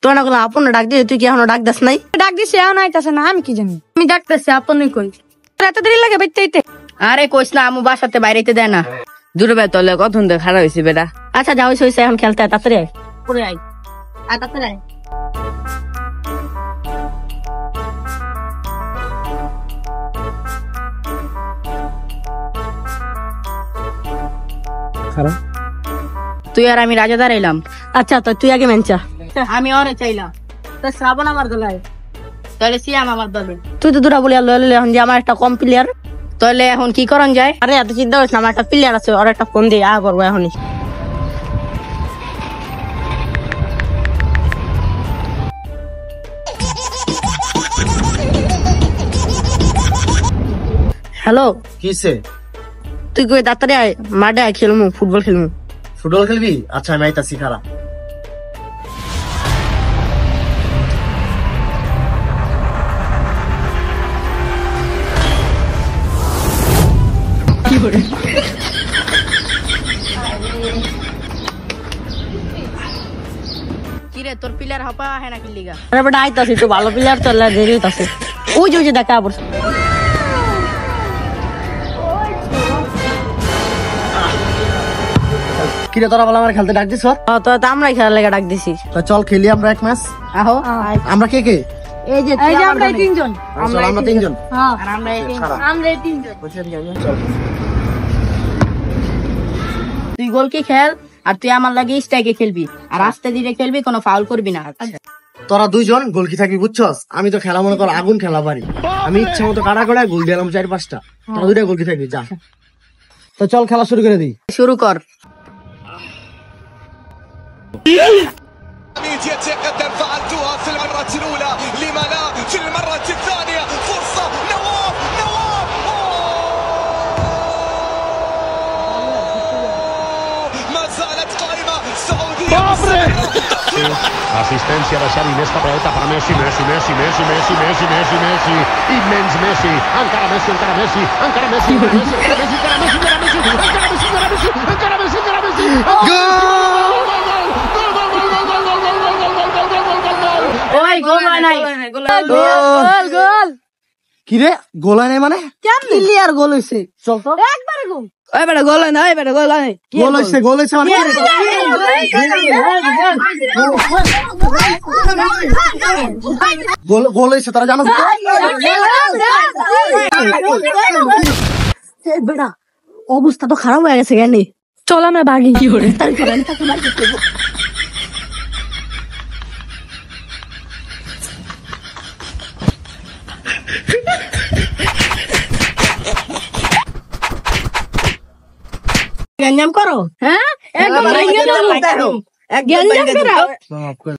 তোর না আপন ডাক দিয়ে তুই কি এখনো ডাক দাস নাই? ডাক দিছে এখন আইতাছে না, আমি কি জানি। আমি ডাকতেছি আপনি কই? এত দেরি লাগে বাইতে? আরে কইস না, আমু বাসাতে বাইরেতে দেয় না। দূরে ভাই তলে কখন ধরে খারাপ হয়েছে বেটা। আচ্ছা যা হইছে হইছে, এখন খেলতে আয়, তাড়াতাড়ি আয়। পরে আয়, আয় তাড়াতাড়ি আয়। তুই আর আমি রাজা দাঁড়াইলাম। আচ্ছা তো তুই আগে মেনচা। আমি ওরে চাইলাম, তো শ্রাবণ আমার দলায়, তাহলে সিয়াম আমার দলে। তুই তো দুরা বলি আর লইলে এখন যে আমার একটা কম প্লেয়ার, তাহলে এখন কি করন যায়? আরে এত চিন্তা করিস না, আমার একটা প্লেয়ার আছে, ওর একটা ফোন দিয়ে আ করবো এখনই। হ্যালো, কিসে? তুই কই তাড়াতাড়ি আয়, মাঠে আয়, খেলমু, ফুটবল খেলমু। ফুটবল খেলবি? আচ্ছা আমি আইতাছি, খারা। কিরে তোর প্লেয়ার হপা হে না কি লিগা? আরে বেটা আইতাছি, তো ভালো প্লেয়ার তো দেরি হইতাছে। ওই যে দেখা আবার। কিরে তোরা বল আমার খেলতে ডাক দিছ? তো আমরাই খেলার লেগে ডাক দিছি। তো চল খেলি আমরা এক ম্যাচ। আহো, আমরা কে কে? এই যে আমরা তিনজন। আমরা তিনজন। হ্যাঁ, আর আমরা এই তিনজন। আমরা তিনজন। চল। তুই গোলকি খেল, আর তুই আমার লাগে স্ট্রাইকে খেলবি, আর আস্তে ধীরে খেলবি, কোনো ফাউল করবি না। তোরা দুইজন গোলকি থাকবি, বুঝছস? আমি তো খেলা মনে কর আগুন খেলা পারি, আমি ইচ্ছা মতো কাটা করে গোল দিলাম 4-5টা। তোরা দুইটা গোলকি থাকবি, যা। তো চল খেলা শুরু করে দিই। শুরু কর। يتقدم فعلتها في المرة الأولى، لما لا في المرة الثانية؟ فرصة، نواف ما زالت قائمة السعودية. Asistencia de Xavi Iniesta, pelota para Messi, Messi, immens Messi, encara Messi, encara Messi, encara Messi, encara Messi, encara Messi, encara Messi, encara Messi, encara Messi, encara Messi, ওই গোল হয় নাই, গোল গোল। কিরে গোল হয় নাই মানে? প্লেয়ার গোল হইছে। চল তো। একবারে গোল। ওই বেটা গোল হয় না, ওই বেটা গোল হয়। গোল হইছে মানে? গোল হইছে, তারা জানো? বেটা অবস্থা তো খারাপ হয়ে গেছে কেন? চল আমরা ভাগি। কি করে? গ্যাঞ্জাম করো। হ্যাঁ, একদম একদম গ্যাঞ্জাম করো।